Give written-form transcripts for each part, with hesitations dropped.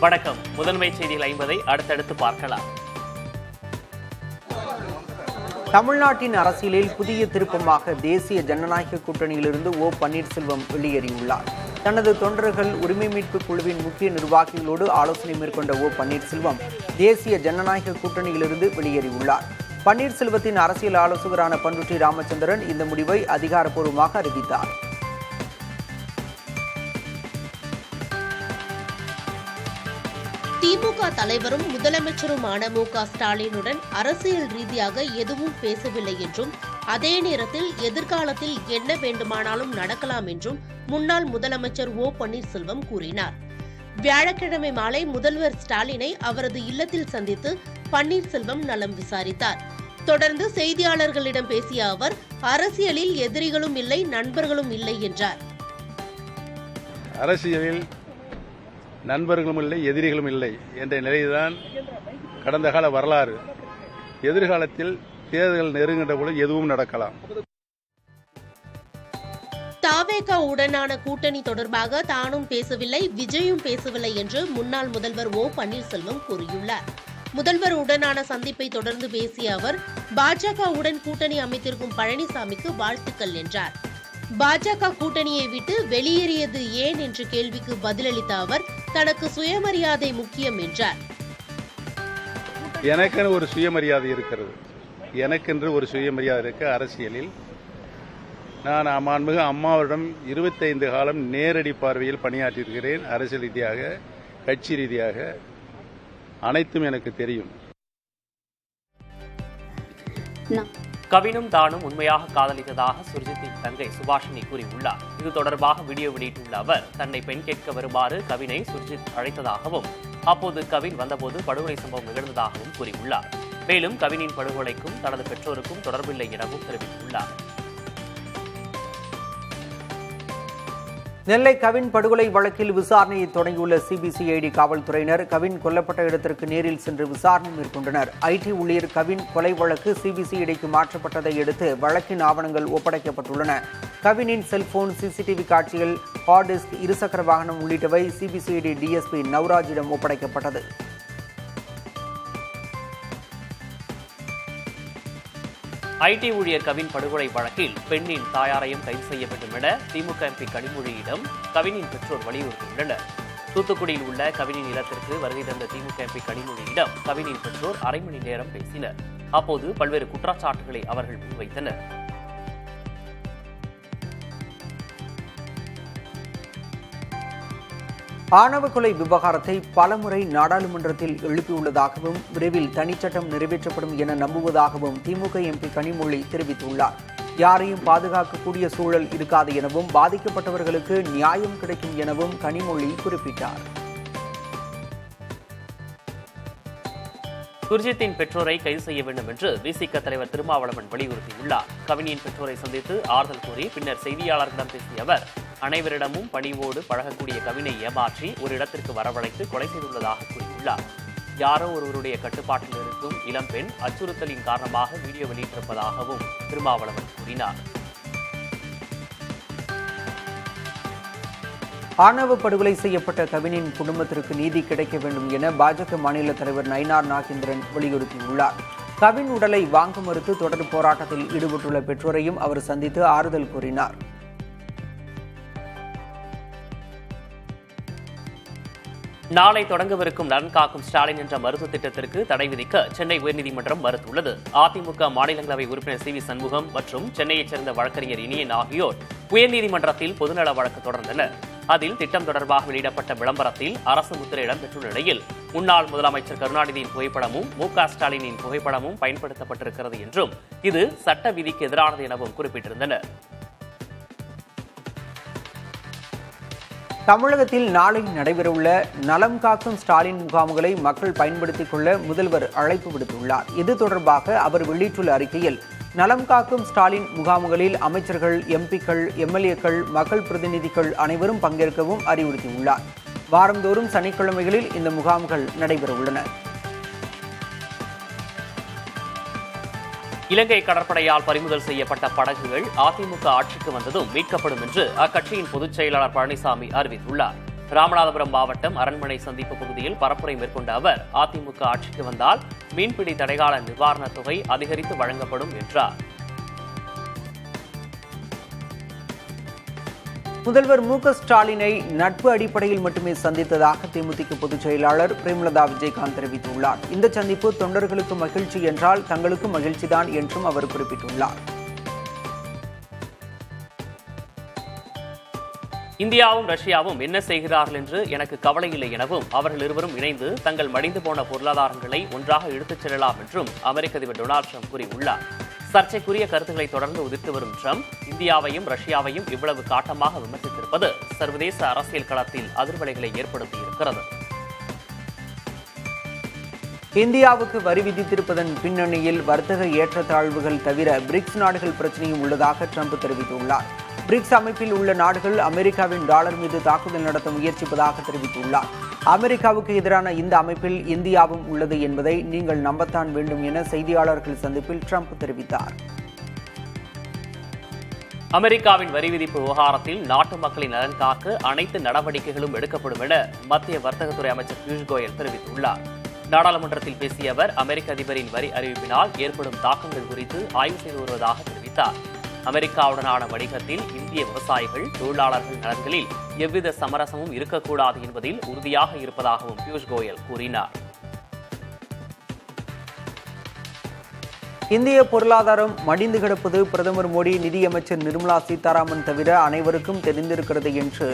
வணக்கம். முதன்மை செய்திகள் 50 அடுத்தடுத்து பார்க்கலாம். தமிழ்நாட்டின் அரசியலில் புதிய திருப்பமாக தேசிய ஜனநாயக கூட்டணியிலிருந்து ஓ பன்னீர்செல்வம் வெளியேறியுள்ளார். தனது தொண்டர்கள் உரிமை மீட்பு குழுவின் முக்கிய நிர்வாகிகளோடு ஆலோசனை மேற்கொண்ட ஓ பன்னீர்செல்வம் தேசிய ஜனநாயக கூட்டணியிலிருந்து வெளியேறியுள்ளார். பன்னீர்செல்வத்தின் அரசியல் ஆலோசகரான பண்ருட்டி ராமச்சந்திரன் இந்த முடிவை அதிகாரப்பூர்வமாக அறிவித்தார். திமுக தலைவரும் முதலமைச்சருமான மு.க. ஸ்டாலினுடன் அரசியல் ரீதியாக எதுவும் பேசவில்லை என்றும், அதே நேரத்தில் எதிர்காலத்தில் என்ன வேண்டுமானாலும் நடக்கலாம் என்றும் முன்னாள் முதலமைச்சர் ஓ பன்னீர்செல்வம் கூறினார். வியாழக்கிழமை மாலை முதல்வர் ஸ்டாலினை அவரது இல்லத்தில் சந்தித்து பன்னீர்செல்வம் நலம் விசாரித்தார். தொடர்ந்து செய்தியாளர்களிடம் பேசிய அவர், அரசியலில் எதிரிகளும் இல்லை, நண்பர்களும் இல்லை என்றார். அரசியலில் நண்பர்களும் இல்லை, எதிரிகளும் இல்லை என்ற நிலைதான் கடந்த கால வரலாறு. எதிர்காலத்தில் தேர்தல் நெருங்கின்ற பொழுது எதுவும் நடக்கலாம். தாவேகா உடனான கூட்டணி தொடர்பாக தானும் பேசவில்லை, விஜயும் பேசவில்லை என்று முன்னாள் முதல்வர் ஓ பன்னீர்செல்வம் கூறியுள்ளார். முதல்வர் உடனான சந்திப்பை தொடர்ந்து பேசிய அவர், பாஜகவுடன் கூட்டணி அமைத்திருக்கும் பழனிசாமிக்கு வாழ்த்துக்கள் என்றார். பாஜக கூட்டணியை விட்டு வெளியேறியது ஏன் என்ற கேள்விக்கு பதிலளித்த அவர், தனக்கு சுயமரியாதை முக்கியம் என்றார். எனக்கென்று ஒரு சுயமரியாதை இருக்கிறது. எனக்கென்று ஒரு சுயமரியாதை இருக்க அரசியலில் நான் மாண்புமிகு அம்மாவிடம் 25 காலம் நேரடி பார்வையில் பணியாற்றியிருக்கிறேன். அரசியல் ரீதியாக, கட்சி ரீதியாக அனைத்தும் எனக்கு தெரியும். கவினும் தானும் உண்மையாக காதலித்ததாக சுர்ஜித்தின் தங்கை சுபாஷினி கூறியுள்ளார். இது தொடர்பாக வீடியோ வெளியிட்டுள்ள அவர், தன்னை பெண் கேட்க வருமாறு கவினை சுர்ஜித் அழைத்ததாகவும், அப்போது கவின் வந்தபோது படுகொலை சம்பவம் நிகழ்ந்ததாகவும் கூறியுள்ளார். மேலும் கவினின் படுகொலைக்கும் தனது பெற்றோருக்கும் தொடர்பில்லை எனவும் தெரிவித்துள்ளார். நெல்லை கவின் படுகொலை வழக்கில் விசாரணையை தொடங்கியுள்ள சிபிசிஐடி காவல்துறையினர் கவின் கொல்லப்பட்ட இடத்திற்கு நேரில் சென்று விசாரணை மேற்கொண்டனர். ஐடி ஊழியர் கவின் கொலை வழக்கு சிபிசிஐடிக்கு மாற்றப்பட்டதை அடுத்து வழக்கின் ஆவணங்கள் ஒப்படைக்கப்பட்டுள்ளன. கவினின் செல்போன், சிசிடிவி காட்சிகள், ஹார்ட் டிஸ்க், இருசக்கர வாகனம் உள்ளிட்டவை சிபிசிஐடி டிஎஸ்பி நவ்ராஜிடம் ஒப்படைக்கப்பட்டது. ஐடி ஊழியர் கவின் படுகொலை வழக்கில் பெண்ணின் தாயாரையும் கைது செய்ய வேண்டும் என திமுக எம்பி கனிமொழியிடம் கவினின் பெற்றோர் வலியுறுத்தியுள்ளனர். தூத்துக்குடியில் உள்ள கவினின் இல்லத்திற்கு வருகை தந்த திமுக எம்பி கனிமொழியிடம் கவினின் பெற்றோர் அரை மணி நேரம் பேசினர். அப்போது பல்வேறு குற்றச்சாட்டுகளை அவர்கள் முன்வைத்தனர். ஆணவ கொலை விவகாரத்தை பலமுறை நாடாளுமன்றத்தில் எழுப்பியுள்ளதாகவும், விரைவில் தனிச்சட்டம் நிறைவேற்றப்படும் என நம்புவதாகவும் திமுக எம்பி கனிமொழி தெரிவித்துள்ளார். யாரையும் பாதுகாக்கக்கூடிய சூழல் இருக்காது எனவும், பாதிக்கப்பட்டவர்களுக்கு நியாயம் கிடைக்கும் எனவும் கனிமொழி குறிப்பிட்டார். சுர்ஜித்தின் பெற்றோரை கைது செய்ய வேண்டும் என்று விசிக தலைவர் திருமாவளவன் வலியுறுத்தியுள்ளார். கவினியின் பெற்றோரை சந்தித்து ஆறுதல் கூறி பின்னர் செய்தியாளர்களிடம் பேசிய அவர், அனைவரிடமும் பணிவோடு பழகக்கூடிய கவினை ஏமாற்றி ஒரு இடத்திற்கு வரவழைத்து கொலை செய்துள்ளதாக கூறியுள்ளார். யாரோ ஒருவருடைய கட்டுப்பாட்டில் இருக்கும் இளம்பெண் அச்சுறுத்தலின் காரணமாக வீடியோ வெளியிட்டிருப்பதாகவும் திருமாவளவன் கூறினார். ஆணவ படுகொலை செய்யப்பட்ட கவினின் குடும்பத்திற்கு நீதி கிடைக்க வேண்டும் என பாஜக மாநில தலைவர் நயினார் நாகேந்திரன் வலியுறுத்தியுள்ளார். கவின் உடலை வாங்க மறுத்து தொடர் போராட்டத்தில் ஈடுபட்டுள்ள பெற்றோரையும் அவர் சந்தித்து ஆறுதல் கூறினார். நாளை தொடங்கவிருக்கும் நலன் காக்கும் ஸ்டாலின் என்ற மருத்துவ திட்டத்திற்கு தடை விதிக்க சென்னை உயர்நீதிமன்றம் மறுத்துள்ளது. அதிமுக மாநிலங்களவை உறுப்பினர் சி.வி. சண்முகம் மற்றும் சென்னையைச் சேர்ந்த வழக்கறிஞர் இனியன் ஆகியோர் உயர்நீதிமன்றத்தில் பொதுநல வழக்கு தொடர்ந்தனர். அதில் திட்டம் தொடர்பாக வெளியிடப்பட்ட விளம்பரத்தில் அரசு முத்திரை இடம்பெற்றுள்ள நிலையில் முன்னாள் முதலமைச்சர் கருணாநிதியின் புகைப்படமும் மு.க. ஸ்டாலினின் புகைப்படமும் பயன்படுத்தப்பட்டிருக்கிறது என்றும் இது சட்ட விதிக்கு எதிரானது எனவும் குறிப்பிட்டிருந்தனர். தமிழகத்தில் நாளை நடைபெறவுள்ள நலம் காக்கும் ஸ்டாலின் முகாம்களை மக்கள் பயன்படுத்திக் கொள்ள முதல்வர் அழைப்பு விடுத்துள்ளார். இது தொடர்பாக அவர் வெளியிட்டுள்ள அறிக்கையில், நலம் காக்கும் ஸ்டாலின் முகாம்களில் அமைச்சர்கள், எம்பிக்கள், எம்எல்ஏக்கள், மக்கள் பிரதிநிதிகள் அனைவரும் பங்கேற்கவும் அறிவுறுத்தியுள்ளார். வாரந்தோறும் சனிக்கிழமைகளில் இந்த முகாம்கள் நடைபெறவுள்ளன. இலங்கை கடற்படையால் பறிமுதல் செய்யப்பட்ட படகுகள் அதிமுக ஆட்சிக்கு வந்ததும் மீட்கப்படும் என்று அக்கட்சியின் பொதுச் செயலாளர் பழனிசாமி அறிவித்துள்ளார். ராமநாதபுரம் மாவட்டம் அரண்மனை சந்திப்பு பகுதியில் பரப்புரை மேற்கொண்ட அவர் அதிமுக ஆட்சிக்கு வந்தால் மீன்பிடி தடைகால நிவாரணத் தொகை அதிகரித்து வழங்கப்படும் என்றார். முதல்வர் மு.க.ஸ்டாலினை நட்பு அடிப்படையில் மட்டுமே சந்தித்ததாக தேமுதிக பொதுச் செயலாளர் பிரேமலதா விஜயகாந்த் தெரிவித்துள்ளார். இந்த சந்திப்பு தொண்டர்களுக்கு மகிழ்ச்சி என்றால் தங்களுக்கு மகிழ்ச்சிதான் என்றும் அவர் குறிப்பிட்டுள்ளார். இந்தியாவும் ரஷ்யாவும் என்ன செய்கிறார்கள் என்று எனக்கு கவலை இல்லை எனவும் அவர்கள் இருவரும் இணைந்து தங்கள் மடிந்து போன பொருளாதாரங்களை ஒன்றாக இழுத்துச் செல்லலாம் என்றும் அமெரிக்க அதிபர் டொனால்டு ட்ரம்ப் கூறியுள்ளார். சர்ச்சைக்குரிய கருத்துக்களை தொடர்ந்து உதிர்த்து வரும் ட்ரம்ப் இந்தியாவையும் ரஷ்யாவையும் இவ்வளவு காட்டமாக விமர்சித்திருப்பது சர்வதேச அரசியல் களத்தில் அதிர்வலைகளை ஏற்படுத்தியிருக்கிறது. இந்தியாவுக்கு வரி விதித்திருப்பதன் பின்னணியில் வர்த்தக ஏற்றத்தாழ்வுகள் தவிர பிரிக்ஸ் நாடுகள் பிரச்சனையும் உள்ளதாக ட்ரம்ப் தெரிவித்துள்ளார். பிரிக்ஸ் அமைப்பில் உள்ள நாடுகள் அமெரிக்காவின் டாலர் மீது தாக்குதல் நடத்த முயற்சிப்பதாக தெரிவித்துள்ளார். அமெரிக்காவுக்கு எதிரான இந்த அமைப்பில் இந்தியாவும் உள்ளது என்பதை நீங்கள் நம்பத்தான் வேண்டும் என செய்தியாளர்கள் சந்திப்பில் ட்ரம்ப் தெரிவித்தார். அமெரிக்காவின் வரி விதிப்பு விவகாரத்தில் நாட்டு மக்களின் நலன் காக்க அனைத்து நடவடிக்கைகளும் எடுக்கப்படும் என மத்திய வர்த்தகத்துறை அமைச்சர் பியூஷ் கோயல் தெரிவித்துள்ளார். நாடாளுமன்றத்தில் பேசிய அவர் அமெரிக்க அதிபரின் வரி அறிவிப்பினால் ஏற்படும் தாக்கங்கள் குறித்து ஆய்வு செய்து வருவதாக தெரிவித்தார். அமெரிக்காவுடனான வணிகத்தில் இந்திய விவசாயிகள் தொழிலாளர்கள் நலன்களில் எவ்வித சமரசமும் இருக்கக்கூடாது என்பதில் உறுதியாக இருப்பதாகவும் பியூஷ் கோயல் கூறினார். இந்திய பொருளாதாரம் மடிந்து கிடப்பது பிரதமர் மோடி, நிதியமைச்சர் நிர்மலா சீதாராமன் தவிர அனைவருக்கும் தெரிந்திருக்கிறது என்று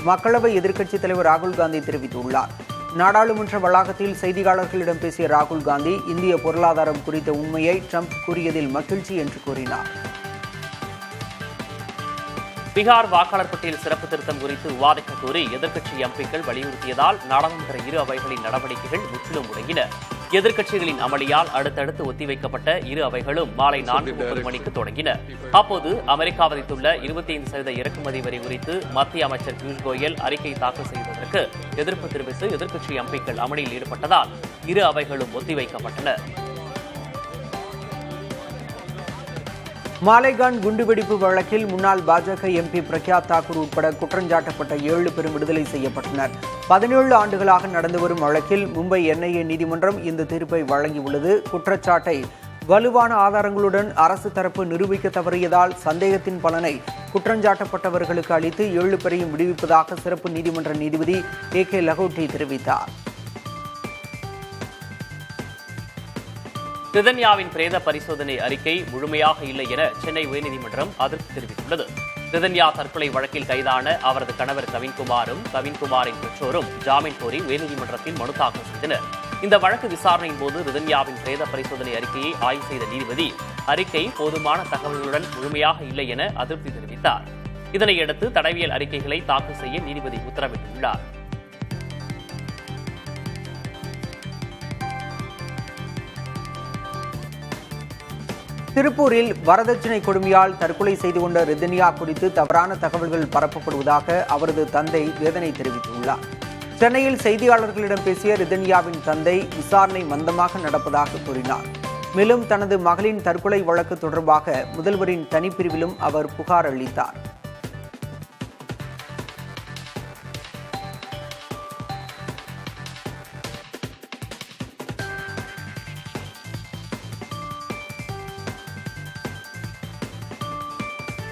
மக்களவை எதிர்க்கட்சித் தலைவர் ராகுல் காந்தி தெரிவித்துள்ளார். நாடாளுமன்ற வளாகத்தில் செய்தியாளர்களிடம் பேசிய ராகுல் காந்தி இந்திய பொருளாதாரம் குறித்த உண்மையை ட்ரம்ப் கூறியதில் மகிழ்ச்சி என்று கூறினார். பீகார் வாக்காளர் பட்டியல் சிறப்பு திருத்தம் குறித்து விவாதிக்க கோரி எதிர்க்கட்சி எம்பிக்கள் வலியுறுத்தியதால் நாடாளுமன்ற இரு அவைகளின் நடவடிக்கைகள் முற்றிலும் முடங்கின. எதிர்க்கட்சிகளின் அமளியால் அடுத்தடுத்து ஒத்திவைக்கப்பட்ட இரு அவைகளும் மாலை 4:30 மணிக்கு தொடங்கின. அப்போது அமெரிக்கா விதித்துள்ள 25% இறக்குமதி வரி குறித்து மத்திய அமைச்சர் பியூஷ் கோயல் அறிக்கை தாக்கல் செய்வதற்கு எதிர்ப்பு தெரிவித்து எதிர்க்கட்சி எம்பிக்கள் அமளியில் ஈடுபட்டதால் இரு அவைகளும் ஒத்திவைக்கப்பட்டன. மாலேகான் குண்டுவெடிப்பு வழக்கில் முன்னாள் பாஜக எம்பி பிரக்யா தாக்கூர் உட்பட குற்றஞ்சாட்டப்பட்ட 7 பேரும் விடுதலை செய்யப்பட்டனர். 17 ஆண்டுகளாக நடந்து வரும் வழக்கில் மும்பை NIA நீதிமன்றம் இந்த தீர்ப்பை வழங்கியுள்ளது. குற்றச்சாட்டை வலுவான ஆதாரங்களுடன் அரசு தரப்பு நிரூபிக்க தவறியதால் சந்தேகத்தின் பலனை குற்றஞ்சாட்டப்பட்டவர்களுக்கு அளித்து 7 பேரையும் விடுவிப்பதாக சிறப்பு நீதிமன்ற நீதிபதி AK லகோட்டி தெரிவித்தார். ரிதன்யாவின் பிரேத பரிசோதனை அறிக்கை முழுமையாக இல்லை என சென்னை உயர்நீதிமன்றம் அதிருப்தி தெரிவித்துள்ளது. ரிதன்யா தற்கொலை வழக்கில் கைதான அவரது கணவர் கவின்குமாரும் கவின்குமாரின் பெற்றோரும் ஜாமீன் கோரி உயர்நீதிமன்றத்தில் மனு தாக்கல் செய்தனர். இந்த வழக்கு விசாரணையின் போது ரிதன்யாவின் பிரேத பரிசோதனை அறிக்கையை ஆய்வு செய்த நீதிபதி அறிக்கை போதுமான தகவல்களுடன் முழுமையாக இல்லை என அதிருப்தி தெரிவித்தார். இதனையடுத்து தடயவியல் அறிக்கைகளை தாக்கல் செய்ய நீதிபதி உத்தரவிட்டுள்ளார். திருப்பூரில் வரதட்சணை கொடுமையால் தற்கொலை செய்து கொண்ட ரிதன்யா குறித்து தவறான தகவல்கள் பரப்பப்படுவதாக அவரது தந்தை வேதனை தெரிவித்துள்ளார். சென்னையில் செய்தியாளர்களிடம் பேசிய ரிதன்யாவின் தந்தை விசாரணை மந்தமாக நடப்பதாக கூறினார். மேலும் தனது மகளின் தற்கொலை வழக்கு தொடர்பாக முதல்வரின் தனிப்பிரிவிலும் அவர் புகார் அளித்தார்.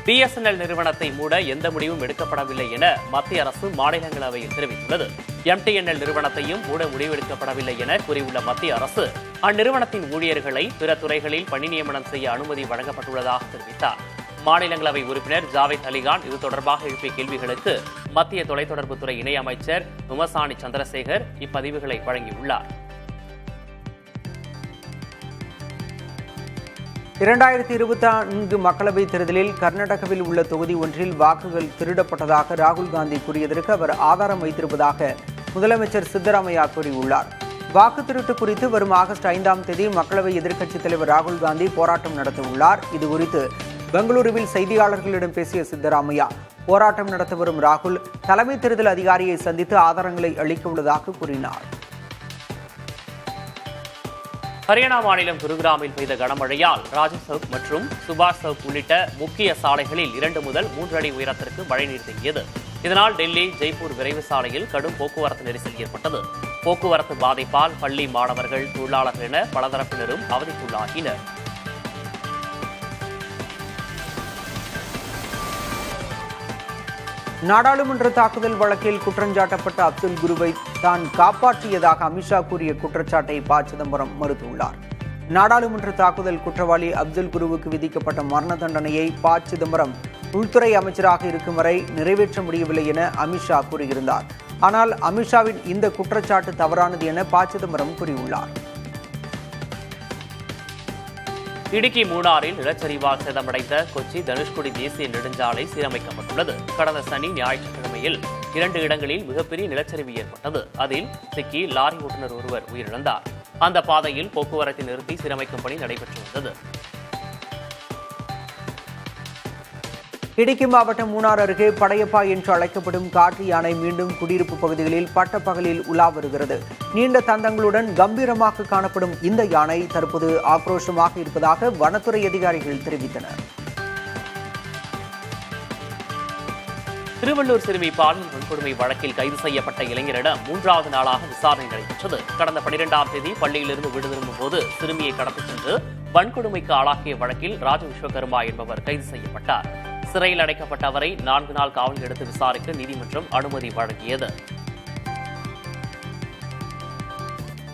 BSNL நிறுவனத்தை மூட எந்த முடிவும் எடுக்கப்படவில்லை என மத்திய அரசு மாநிலங்களவையில் தெரிவித்துள்ளது. MTNL நிறுவனத்தையும் மூட முடிவெடுக்கப்படவில்லை என கூறியுள்ள மத்திய அரசு அந்நிறுவனத்தின் ஊழியர்களை பிற துறைகளில் பணி நியமனம் செய்ய அனுமதி வழங்கப்பட்டுள்ளதாக தெரிவித்தார். மாநிலங்களவை உறுப்பினர் ஜாவேத் அலிகான் இது தொடர்பாக எழுப்பிய கேள்விகளுக்கு மத்திய தொலைத்தொடர்புத்துறை இணையமைச்சர் உமசானி சந்திரசேகர் இப்பதிவுகளை வழங்கியுள்ளார். 2024 மக்களவைத் தேர்தலில் கர்நாடகாவில் உள்ள தொகுதி ஒன்றில் வாக்குகள் திருடப்பட்டதாக ராகுல் காந்தி கூறியதற்கு அவர் ஆதாரம் வைத்திருப்பதாக முதலமைச்சர் சித்தராமையா கூறியுள்ளார். வாக்கு திருட்டு குறித்து வரும் ஆகஸ்ட் 5ஆம் தேதி மக்களவை எதிர்க்கட்சித் தலைவர் ராகுல் காந்தி போராட்டம் நடத்தவுள்ளார். இதுகுறித்து பெங்களூருவில் செய்தியாளர்களிடம் பேசிய சித்தராமையா, போராட்டம் நடத்த வரும் ராகுல் தலைமை தேர்தல் அதிகாரியை சந்தித்து ஆதாரங்களை அளிக்க உள்ளதாக கூறினார். ஹரியானா மாநிலம் குருகிராமில் பெய்த கனமழையால் ராஜசவுக் மற்றும் சுபாஷ் சவுக் உள்ளிட்ட முக்கிய சாலைகளில் 2 முதல் 3 அடி உயரத்திற்கு மழைநீர் தேங்கியது. இதனால் டெல்லி ஜெய்ப்பூர் விரைவு சாலையில் கடும் போக்குவரத்து நெரிசல் ஏற்பட்டது. போக்குவரத்து பாதிப்பால் பள்ளி மாணவர்கள், தொழிலாளர்கள் என பலதரப்பினரும் அவதிக்குள்ளாகினர். நாடாளுமன்ற தாக்குதல் வழக்கில் குற்றஞ்சாட்டப்பட்ட அப்துல் குருவை தான் காப்பாற்றியதாக அமித்ஷா கூறிய குற்றச்சாட்டை ப. சிதம்பரம் மறுத்துள்ளார். நாடாளுமன்ற தாக்குதல் குற்றவாளி அப்துல் குருவுக்கு விதிக்கப்பட்ட மரண தண்டனையை ப. சிதம்பரம் உள்துறை அமைச்சராக இருக்கும் வரை நிறைவேற்ற முடியவில்லை என அமித்ஷா கூறியிருந்தார். ஆனால் அமித்ஷாவின் இந்த குற்றச்சாட்டு தவறானது என ப. சிதம்பரம் கூறியுள்ளார். இடுக்கி மூணாறில் நிலச்சரிவால் சேதமடைந்த கொச்சி தனுஷ்கோடி தேசிய நெடுஞ்சாலை சீரமைக்கப்பட்டுள்ளது. கடந்த சனி, ஞாயிற்றுக்கிழமையில் 2 இடங்களில் மிகப்பெரிய நிலச்சரிவு ஏற்பட்டது. அதில் சிக்கி லாரி ஓட்டுநர் ஒருவர் உயிரிழந்தார். அந்த பாதையில் போக்குவரத்தை நிறுத்தி சீரமைக்கும் பணி நடைபெற்று வந்தது. இடுக்கி மாவட்டம் மூணார் அருகே படையப்பா என்று அழைக்கப்படும் காட்டு யானை மீண்டும் குடியிருப்பு பகுதிகளில் பட்டப்பகலில் உலா வருகிறது. நீண்ட தந்தங்களுடன் கம்பீரமாக காணப்படும் இந்த யானை தற்போது ஆக்ரோஷமாக இருப்பதாக வனத்துறை அதிகாரிகள் தெரிவித்தனர். திருவள்ளூர் சிறுமி பாலியல் வன்கொடுமை வழக்கில் கைது செய்யப்பட்ட இளைஞரிடம் 3வது நாளாக விசாரணை நடைபெற்றது. கடந்த 12ஆம் தேதி பள்ளியிலிருந்து வீடு திரும்பும் போது சிறுமியை கடத்திச் சென்று வன்கொடுமைக்கு ஆளாக்கிய வழக்கில் ராஜ விஸ்வகர்மா என்பவர் கைது செய்யப்பட்டார். சிறையில் அடைக்கப்பட்ட அவரை 4 நாள் காவலில் எடுத்து விசாரிக்க நீதிமன்றம் அனுமதி வழங்கியது.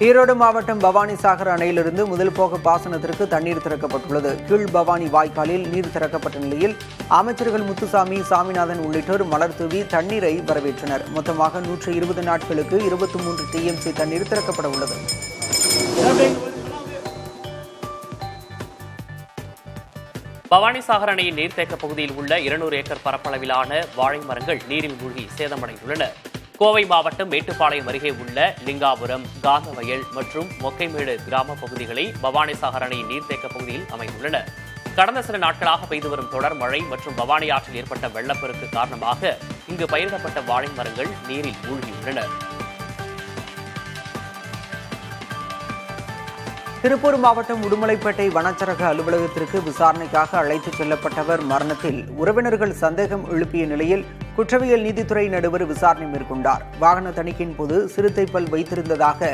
ஈரோடு மாவட்டம் பவானிசாகர் அணையிலிருந்து முதல் போக பாசனத்திற்கு தண்ணீர் திறக்கப்பட்டுள்ளது. கீழ் பவானி வாய்க்காலில் நீர் திறக்கப்பட்ட நிலையில் அமைச்சர்கள் முத்துசாமி, சாமிநாதன் உள்ளிட்டோர் மலர் தூவி தண்ணீரை வரவேற்றனர். மொத்தமாக 120 நாட்களுக்கு 23 TMC தண்ணீர் திறக்கப்பட உள்ளது. பவானிசாகர் அணையின் நீர்த்தேக்க பகுதியில் உள்ள 200 ஏக்கர் பரப்பளவிலான வாழை மரங்கள் நீரில் மூழ்கி சேதமடைந்துள்ளன. கோவை மாவட்டம் மேட்டுப்பாளையம் அருகே உள்ள லிங்காபுரம், காந்தவயல் மற்றும் மொக்கைமேடு கிராம பகுதிகளை பவானிசாகர் அணையின் நீர்த்தேக்க பகுதியில் அமைந்துள்ளன. கடந்த சில நாட்களாக பெய்து வரும் தொடர் மழை மற்றும் பவானி ஆற்றில் ஏற்பட்ட வெள்ளப்பெருக்கு காரணமாக இங்கு பயிரிடப்பட்ட வாழை மரங்கள் நீரில் மூழ்கியுள்ளன. திருப்பூர் மாவட்டம் உடுமலைப்பேட்டை வனச்சரக அலுவலகத்திற்கு விசாரணைக்காக அழைத்துச் செல்லப்பட்டவர் மரணத்தில் உறவினர்கள் சந்தேகம் எழுப்பிய நிலையில் குற்றவியல் நீதித்துறை நடுவர் விசாரணை மேற்கொண்டார். வாகன தணிக்கையின் போது சிறுத்தை பல் வைத்திருந்ததாக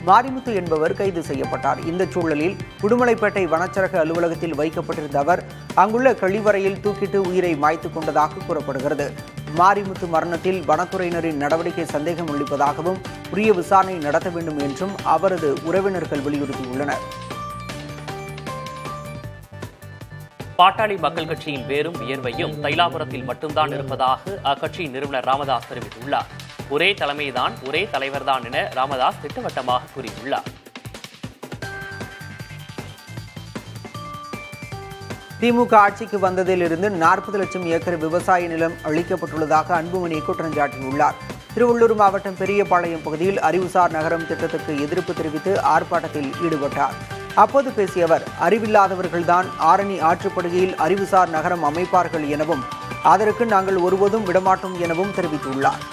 மாரிமுத்து என்பவர் கைது செய்யப்பட்டார். இந்த சூழலில் உடுமலைப்பேட்டை வனச்சரக அலுவலகத்தில் வைக்கப்பட்டிருந்த அவர் அங்குள்ள கழிவறையில் தூக்கிட்டு உயிரை மாய்த்துக் கொண்டதாக கூறப்படுகிறது. மாரிமுத்து மரணத்தில் வனத்துறையினரின் நடவடிக்கை சந்தேகம் அளிப்பதாகவும் உரிய விசாரணை நடத்த வேண்டும் என்றும் அவரது உறவினர்கள் வலியுறுத்தியுள்ளனர். பாட்டாளி மக்கள் கட்சியின் வேரும் வியர்வையும் தைலாபுரத்தில் மட்டும்தான் இருப்பதாக அக்கட்சியின் நிறுவனர் ராமதாஸ் தெரிவித்துள்ளார். ஒரே தலைமைதான், ஒரே தலைவர்தான் என ராமதாஸ் திட்டவட்டமாக கூறியுள்ளார். திமுக ஆட்சிக்கு வந்ததிலிருந்து 40 லட்சம் ஏக்கர் விவசாய நிலம் அளிக்கப்பட்டுள்ளதாக அன்புமணி குற்றம் சாட்டியுள்ளார். திருவள்ளூர் மாவட்டம் பெரியபாளையம் பகுதியில் அறிவுசார் நகரம் திட்டத்திற்கு எதிர்ப்பு தெரிவித்து ஆர்ப்பாட்டத்தில் ஈடுபட்டார். அப்போது பேசிய அவர், அறிவில்லாதவர்கள்தான் ஆரணி ஆற்றுப்படுகையில் அறிவுசார் நகரம் அமைப்பார்கள் எனவும் அதற்கு நாங்கள் ஒருபோதும் விடமாட்டோம் எனவும் தெரிவித்துள்ளார்.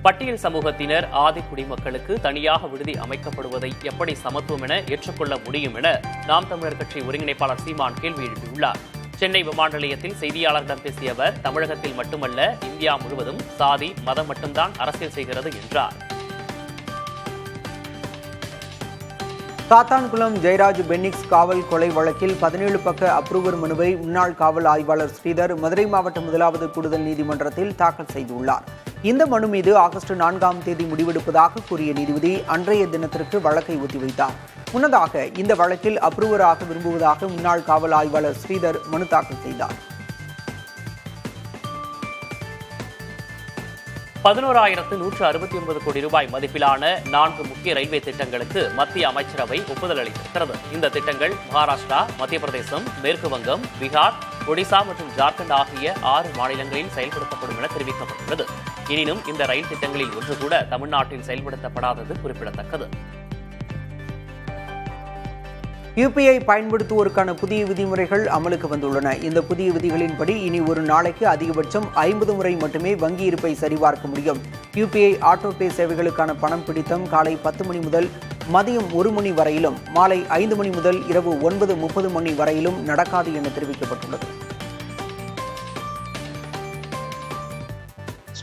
பட்டியல் சமூகத்தினர், ஆதி குடிமக்களுக்கு தனியாக விடுதி அமைக்கப்படுவதை எப்படி சமத்துவம் என ஏற்றுக்கொள்ள முடியும் என நாம் தமிழர் கட்சி ஒருங்கிணைப்பாளர் சீமான் கேள்வி எழுப்பியுள்ளார். சென்னை விமான நிலையத்தில் செய்தியாளர்களிடம் பேசிய அவர், தமிழகத்தில் மட்டுமல்ல இந்தியா முழுவதும் சாதி, மதம் மட்டும்தான் அரசியல் செய்கிறது என்றார். சாத்தான்குளம் ஜெயராஜ் பென்னிக்ஸ் காவல் கொலை வழக்கில் 17 பக்க அப்ரூவர் மனுவை முன்னாள் காவல் ஆய்வாளர் ஸ்ரீதர் மதுரை மாவட்ட 1வது கூடுதல் நீதிமன்றத்தில் தாக்கல் செய்துள்ளார். இந்த மனு மீது ஆகஸ்ட் 4ஆம் தேதி முடிவெடுப்பதாக கூறிய நீதிபதி அன்றைய தினத்திற்கு வழக்கை ஒத்திவைத்தார். முன்னதாக இந்த வழக்கில் அப்ரூவராக விரும்புவதாக முன்னாள் காவல் ஆய்வாளர் ஸ்ரீதர் மனு தாக்கல் செய்தார். 11,169 கோடி ரூபாய் மதிப்பிலான 4 முக்கிய ரயில்வே திட்டங்களுக்கு மத்திய அமைச்சரவை ஒப்புதல் அளித்திருக்கிறது. இந்த திட்டங்கள் மகாராஷ்டிரா, மத்திய பிரதேசம், மேற்கு வங்கம், பீகார், ஒடிசா மற்றும் ஜார்க்கண்ட் ஆகிய 6 மாநிலங்களில் செயல்படுத்தப்படும் என தெரிவிக்கப்பட்டுள்ளது. எனினும் இந்த ரயில் திட்டங்களில் ஒன்று கூட தமிழ்நாட்டில் செயல்படுத்தப்படாதது குறிப்பிடத்தக்கது. UPI பயன்படுத்துவோருக்கான புதிய விதிமுறைகள் அமலுக்கு வந்துள்ளன. இந்த புதிய விதிகளின்படி இனி ஒரு நாளைக்கு அதிகபட்சம் 50 முறை மட்டுமே வங்கி இருப்பை சரிபார்க்க முடியும். UPI ஆட்டோ பே சேவைகளுக்கான பணம் பிடித்தம் காலை 10 மணி முதல் மதியம் 1 மணி வரையிலும், மாலை 5 மணி முதல் இரவு 9:30 மணி வரையிலும் நடக்காது என தெரிவிக்கப்பட்டுள்ளது.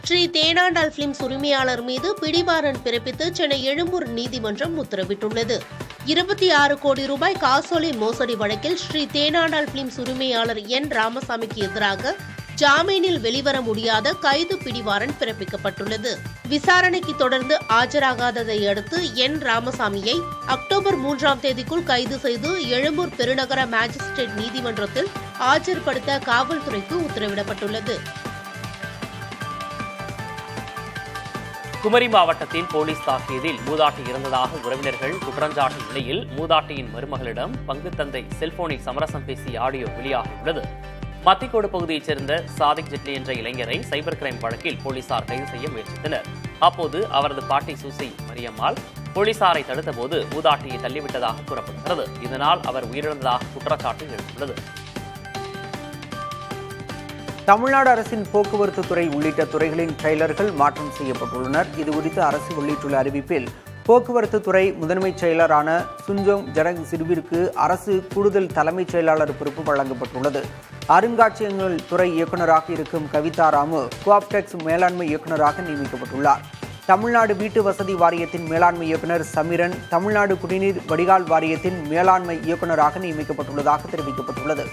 ஸ்ரீ தேனாண்டாள் பிலிம்ஸ் உரிமையாளர் மீது பிடிவாரண்ட் பிறப்பித்து சென்னை எழும்பூர் நீதிமன்றம் உத்தரவிட்டுள்ளது. 26 கோடி ரூபாய் காசோலை மோசடி வழக்கில் ஸ்ரீ தேனாண்டாள் பிலிம்ஸ் உரிமையாளர் என் ராமசாமிக்கு எதிராக ஜாமீனில் வெளிவர முடியாத கைது பிடிவாரண்ட் பிறப்பிக்கப்பட்டுள்ளது. விசாரணைக்கு தொடர்ந்து ஆஜராகாததை அடுத்து என் ராமசாமியை அக்டோபர் 3ஆம் தேதிக்குள் கைது செய்து எழும்பூர் பெருநகர மாஜிஸ்ட்ரேட் நீதிமன்றத்தில் ஆஜர்படுத்த காவல்துறைக்கு உத்தரவிடப்பட்டுள்ளது. குமரி மாவட்டத்தில் போலீஸ் தாக்கியதில் மூதாட்டி இறந்ததாக உறவினர்கள் குற்றஞ்சாட்டிய நிலையில் மூதாட்டியின் மருமகளிடம் பங்குத்தந்தை செல்போனில் சமரசம் பேசிய ஆடியோ வெளியாகியுள்ளது. மத்திக்கோடு பகுதியைச் சேர்ந்த சாதிக் ஜெட்லி என்ற இளைஞரை சைபர் கிரைம் வழக்கில் போலீசார் கைது செய்ய முயற்சித்தனர். அப்போது அவரது பாட்டி சூசி மரியம்மாள் போலீசாரை தடுத்தபோது மூதாட்டியை தள்ளிவிட்டதாக கூறப்படுகிறது. இதனால் அவர் உயிரிழந்ததாக குற்றச்சாட்டு எழுந்துள்ளது. தமிழ்நாடு அரசின் போக்குவரத்து துறை உள்ளிட்ட துறைகளின் செயலர்கள் மாற்றம் செய்யப்பட்டுள்ளனர். இதுகுறித்து அரசு வெளியிட்டுள்ள அறிவிப்பில் போக்குவரத்து துறை முதன்மைச் செயலரான சுஞ்சோங் ஜரங் சிறுவிற்கு அரசு கூடுதல் தலைமைச் செயலாளர் பொறுப்பு வழங்கப்பட்டுள்ளது. அருங்காட்சியகங்கள் துறை இயக்குநராக இருக்கும் கவிதா ராமு குவாப்டெக்ஸ் மேலாண்மை இயக்குநராக நியமிக்கப்பட்டுள்ளார். தமிழ்நாடு வீட்டு வசதி வாரியத்தின் மேலாண்மை இயக்குநர் சமிரன் தமிழ்நாடு குடிநீர் வடிகால் வாரியத்தின் மேலாண்மை இயக்குநராக நியமிக்கப்பட்டுள்ளதாக தெரிவிக்கப்பட்டுள்ளது.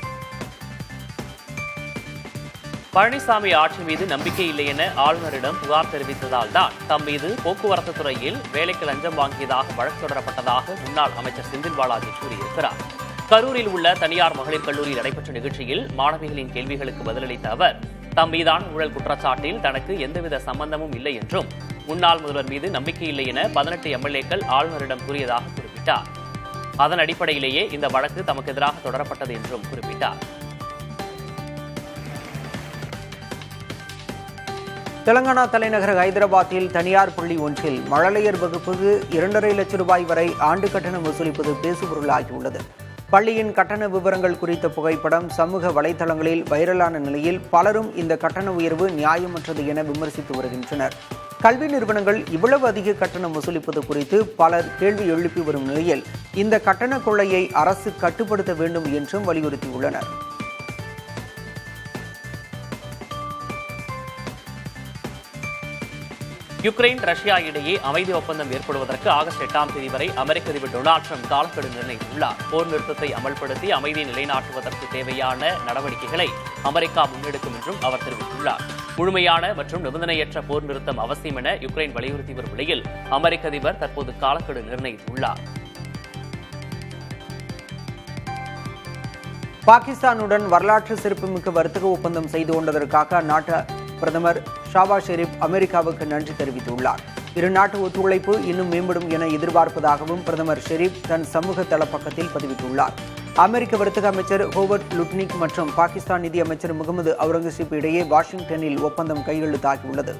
பழனிசாமி ஆட்சி மீது நம்பிக்கை இல்லை என ஆளுநரிடம் புகார் தெரிவித்ததால் தான் தம் மீது போக்குவரத்து துறையில் வேலைக்கு லஞ்சம் வாங்கியதாக வழக்கு தொடரப்பட்டதாக முன்னாள் அமைச்சர் செந்தில் பாலாஜி கூறியிருக்கிறார். கரூரில் உள்ள தனியார் மகளிர் கல்லூரியில் நடைபெற்ற நிகழ்ச்சியில் மாணவிகளின் கேள்விகளுக்கு பதிலளித்த அவர் தம் மீதான ஊழல் குற்றச்சாட்டில் தனக்கு எந்தவித சம்பந்தமும் இல்லை என்றும் முன்னாள் முதல்வர் மீது நம்பிக்கை இல்லை என 18 எம்எல்ஏக்கள் ஆளுநரிடம் கூறியதாக குறிப்பிட்டார். அதன் அடிப்படையிலேயே இந்த வழக்கு தமக்கு எதிராக தொடரப்பட்டது என்றும் குறிப்பிட்டார். தெலங்கானா தலைநகர் ஹைதராபாத்தில் தனியார் பள்ளி ஒன்றில் மழலையர் வகுப்புக்கு 2.5 லட்சம் ரூபாய் வரை ஆண்டு கட்டணம் வசூலிப்பது பேசுபொருளாகியுள்ளது. பள்ளியின் கட்டண விவரங்கள் குறித்த புகைப்படம் சமூக வலைதளங்களில் வைரலான நிலையில் பலரும் இந்த கட்டண உயர்வு நியாயமற்றது என விமர்சித்து வருகின்றனர். கல்வி நிறுவனங்கள் இவ்வளவு அதிக கட்டணம் வசூலிப்பது குறித்து பலர் கேள்வி எழுப்பி வரும் நிலையில் இந்த கட்டண கொள்ளையை அரசு கட்டுப்படுத்த வேண்டும் என்றும் வலியுறுத்தியுள்ளனர். யுக்ரைன் ரஷ்யா இடையே அமைதி ஒப்பந்தம் ஏற்படுவதற்கு ஆகஸ்ட் 8ஆம் தேதி வரை அமெரிக்க அதிபர் டொனால்டு ட்ரம்ப் காலக்கெடு நிர்ணயித்துள்ளார். போர் நிறுத்தத்தை அமல்படுத்தி அமைதியை நிலைநாட்டுவதற்கு தேவையான நடவடிக்கைகளை அமெரிக்கா முன்னெடுக்கும் என்றும் அவர் தெரிவித்துள்ளார். முழுமையான மற்றும் நிபந்தனையற்ற போர் நிறுத்தம் அவசியம் என யுக்ரைன் வலியுறுத்தி வரும் நிலையில் அமெரிக்க அதிபர் தற்போது காலக்கெடு நிர்ணயித்துள்ளார். பாகிஸ்தானுடன் வரலாற்று சிறப்புமிக்க வர்த்தக ஒப்பந்தம் செய்து கொண்டதற்காக அந்நாட்டு பிரதமர் ஷாபாஸ் ஷெரீப் அமெரிக்காவுக்கு நன்றி தெரிவித்துள்ளார். இரு நாட்டு ஒத்துழைப்பு இன்னும் மேம்படும் என எதிர்பார்ப்பதாகவும் பிரதமர் ஷெரீப் தன் சமூக தளப்பக்கத்தில் பதிவிட்டுள்ளார். அமெரிக்க வர்த்தக அமைச்சர் ஹோவர்ட் லுட்னிக் மற்றும் பாகிஸ்தான் நிதி அமைச்சர் முகமது அவுரங்கசீப் இடையே வாஷிங்டனில் ஒப்பந்தம் கையெழுத்தாகியுள்ளது.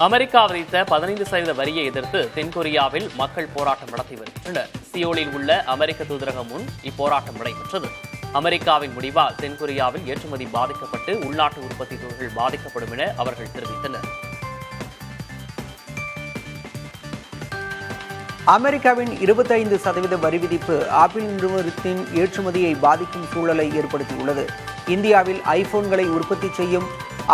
அமெரிக்கா விதித்த 15% வரியை எதிர்த்து தென்கொரியாவில் மக்கள் போராட்டம் நடத்தி வருகின்றனர். சியோலில் உள்ள அமெரிக்க தூதரகம் முன் இப்போராட்டம் நடைபெற்றது. அமெரிக்காவின் முடிவால் தென்கொரியாவில் ஏற்றுமதி பாதிக்கப்பட்டு உள்நாட்டு உற்பத்தி தொழில்கள் பாதிக்கப்படும் என அவர்கள் தெரிவித்தனர். அமெரிக்காவின் 25% வரி விதிப்பு ஆப்பிள் நிறுவனத்தின் ஏற்றுமதியை பாதிக்கும் சூழலை ஏற்படுத்தியுள்ளது. இந்தியாவில் ஐபோன்களை உற்பத்தி செய்யும்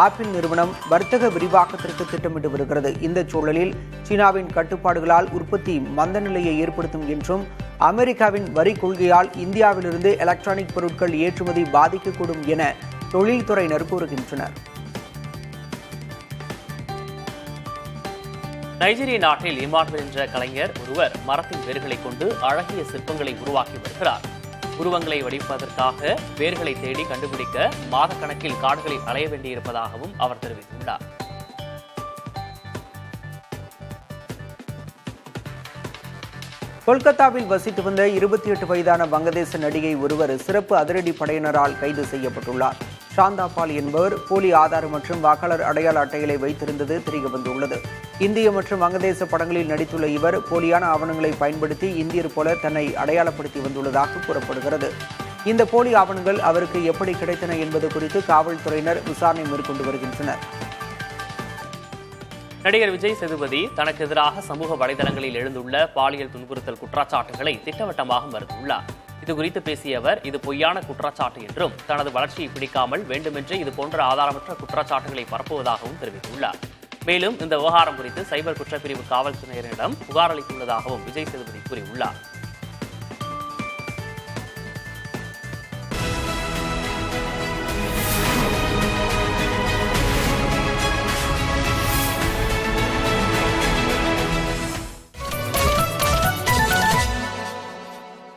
ஆப்பிள் நிறுவனம் வர்த்தக விரிவாக்கத்திற்கு திட்டமிட்டு வருகிறது. இந்த சூழலில் சீனாவின் கட்டுப்பாடுகளால் உற்பத்தி மந்த நிலையை ஏற்படுத்தும் என்றும் அமெரிக்காவின் வரி கொள்கையால் இந்தியாவிலிருந்து எலக்ட்ரானிக் பொருட்கள் ஏற்றுமதி பாதிக்கக்கூடும் என தொழில்துறையினர் கூறுகின்றனர். நைஜீரிய நாட்டில் இமானுவேல் என்ற கலைஞர் ஒருவர் மரத்தின் வேர்களை கொண்டு அழகிய சிற்பங்களை உருவாக்கி வருகிறார். உருவங்களை வடிப்பதற்காக வேர்களை தேடி கண்டுபிடிக்க மாதக்கணக்கில் காடுகளில் அலைய வேண்டியிருப்பதாகவும் அவர் தெரிவித்துள்ளார். கொல்கத்தாவில் வசித்து வந்த 28 வயதான வங்கதேச நடிகை ஒருவர் சிறப்பு அதிரடி படையினரால் கைது செய்யப்பட்டுள்ளார். சாந்தா பால் என்பவர் போலி ஆதார் மற்றும் வாக்காளர் அடையாள அட்டைகளை வைத்திருந்தது தெரியவந்துள்ளது. இந்திய மற்றும் வங்கதேச படங்களில் நடித்துள்ள இவர் போலியான ஆவணங்களை பயன்படுத்தி இந்தியர் போல தன்னை அடையாளப்படுத்தி வந்துள்ளதாக கூறப்படுகிறது. இந்த போலி ஆவணங்கள் அவருக்கு எப்படி கிடைத்தன என்பது குறித்து காவல்துறையினர் விசாரணை மேற்கொண்டு வருகின்றனர். நடிகர் விஜய் சேதுபதி தனக்கு எதிராக சமூக வலைதளங்களில் எழுந்துள்ள பாலியல் துன்புறுத்தல் குற்றச்சாட்டுகளை திட்டவட்டமாக மறுத்துள்ளார். இதுகுறித்து பேசிய அவர் இது பொய்யான குற்றச்சாட்டு என்றும் தனது வளர்ச்சியை பிடிக்காமல் வேண்டுமென்றே இதுபோன்ற ஆதாரமற்ற குற்றச்சாட்டுகளை பரப்புவதாகவும் தெரிவித்துள்ளார். மேலும் இந்த விவகாரம் குறித்து சைபர் குற்றப்பிரிவு காவல்துறையினரிடம் புகார் அளித்துள்ளதாகவும் விஜய் சேதுபதி கூறியுள்ளார்.